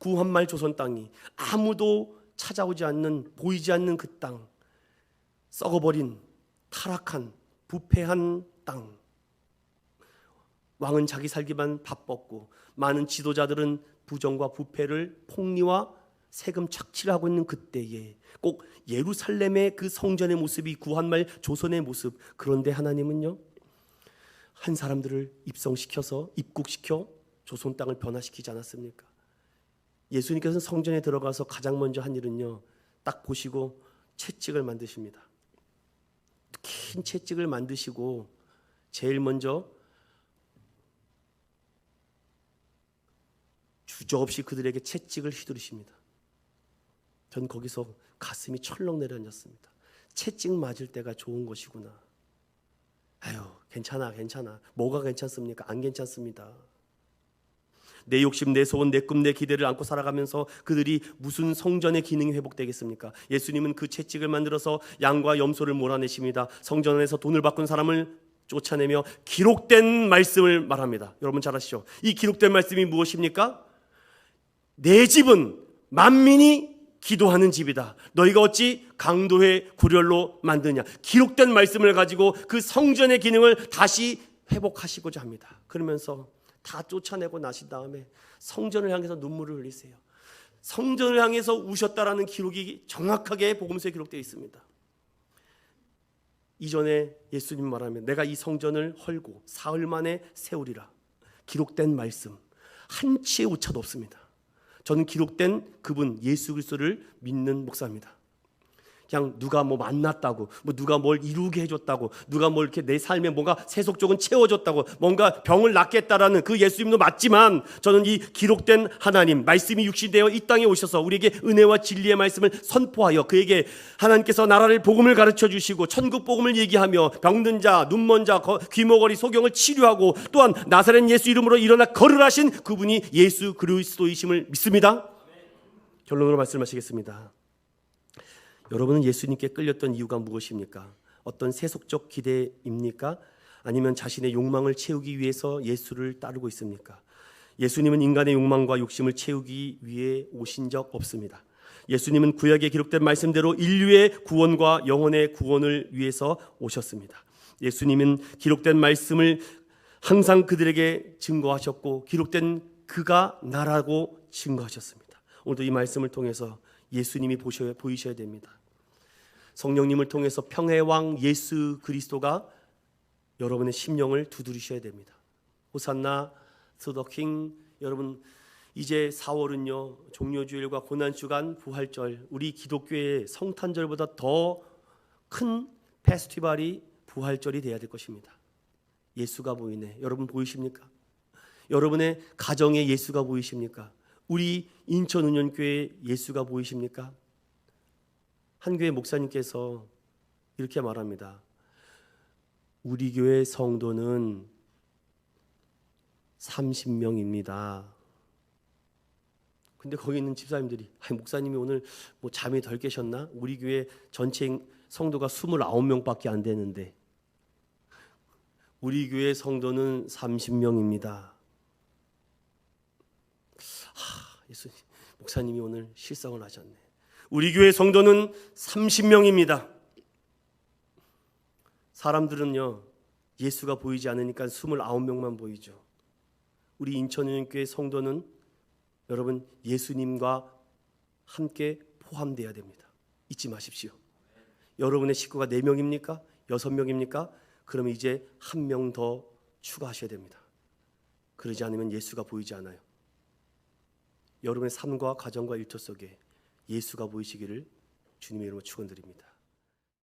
구한말 조선 땅이 아무도 찾아오지 않는 보이지 않는 그 땅, 썩어버린 타락한 부패한 땅. 왕은 자기 살기만 바빴고 많은 지도자들은 부정과 부패를 폭리와 세금 착취를 하고 있는 그때에 꼭 예루살렘의 그 성전의 모습이 구한말 조선의 모습. 그런데 하나님은요 한 사람들을 입성시켜서 입국시켜 조선 땅을 변화시키지 않았습니까? 예수님께서는 성전에 들어가서 가장 먼저 한 일은요 딱 보시고 채찍을 만드십니다. 긴 채찍을 만드시고 제일 먼저 주저없이 그들에게 채찍을 휘두르십니다. 전 거기서 가슴이 철렁 내려앉았습니다. 채찍 맞을 때가 좋은 것이구나. 아유 괜찮아 뭐가 괜찮습니까? 안 괜찮습니다. 내 욕심, 내 소원, 내 꿈, 내 기대를 안고 살아가면서 그들이 무슨 성전의 기능이 회복되겠습니까? 예수님은 그 채찍을 만들어서 양과 염소를 몰아내십니다. 성전 안에서 돈을 바꾼 사람을 쫓아내며 기록된 말씀을 말합니다. 여러분 잘 아시죠? 이 기록된 말씀이 무엇입니까? 내 집은 만민이 기도하는 집이다. 너희가 어찌 강도의 구렬로 만드냐. 기록된 말씀을 가지고 그 성전의 기능을 다시 회복하시고자 합니다. 그러면서 다 쫓아내고 나신 다음에 성전을 향해서 눈물을 흘리세요. 성전을 향해서 우셨다라는 기록이 정확하게 복음서에 기록되어 있습니다. 이전에 예수님 말하면 내가 이 성전을 헐고 사흘 만에 세우리라. 기록된 말씀 한치의 오차도 없습니다. 저는 기록된 그분 예수 그리스도를 믿는 목사입니다. 그냥 누가 뭐 만났다고, 뭐 누가 뭘 이루게 해줬다고, 누가 뭘 이렇게 내 삶에 뭔가 세속적인 채워줬다고, 뭔가 병을 낫게 했다라는 그 예수님도 맞지만 저는 이 기록된 하나님 말씀이 육신되어 이 땅에 오셔서 우리에게 은혜와 진리의 말씀을 선포하여 그에게 하나님께서 나라를 복음을 가르쳐 주시고 천국 복음을 얘기하며 병든 자, 눈먼 자, 귀머거리 소경을 치료하고 또한 나사렛 예수 이름으로 일어나 걸으라신 그분이 예수 그리스도이심을 믿습니다. 결론으로 말씀하시겠습니다. 여러분은 예수님께 끌렸던 이유가 무엇입니까? 어떤 세속적 기대입니까? 아니면 자신의 욕망을 채우기 위해서 예수를 따르고 있습니까? 예수님은 인간의 욕망과 욕심을 채우기 위해 오신 적 없습니다. 예수님은 구약에 기록된 말씀대로 인류의 구원과 영혼의 구원을 위해서 오셨습니다. 예수님은 기록된 말씀을 항상 그들에게 증거하셨고 기록된 그가 나라고 증거하셨습니다. 오늘도 이 말씀을 통해서 예수님이 보이셔야 됩니다. 성령님을 통해서 평화의 왕 예수 그리스도가 여러분의 심령을 두드리셔야 됩니다. 호산나 to the King. 여러분, 이제 4월은요 종려주일과 고난주간 부활절, 우리 기독교의 성탄절보다 더 큰 페스티벌이 부활절이 돼야 될 것입니다. 예수가 보이네. 여러분 보이십니까? 여러분의 가정에 예수가 보이십니까? 우리 인천은연교회에 예수가 보이십니까? 한 교회 목사님께서 이렇게 말합니다. 우리 교회 성도는 30명입니다. 근데 거기 있는 집사님들이 목사님이 오늘 뭐 잠이 덜 깨셨나? 우리 교회 전체 성도가 29명밖에 안 되는데 우리 교회 성도는 30명입니다. 예수님, 목사님이 오늘 실성을 하셨네. 우리 교회 성도는 30명입니다. 사람들은요 예수가 보이지 않으니까 29명만 보이죠. 우리 인천은행교회 성도는 여러분 예수님과 함께 포함되어야 됩니다. 잊지 마십시오. 여러분의 식구가 4명입니까? 6명입니까? 그러면 이제 1명 더 추가하셔야 됩니다. 그러지 않으면 예수가 보이지 않아요. 여러분의 삶과 가정과 일터 속에 예수가 보이시기를 주님의 이름으로 축원드립니다.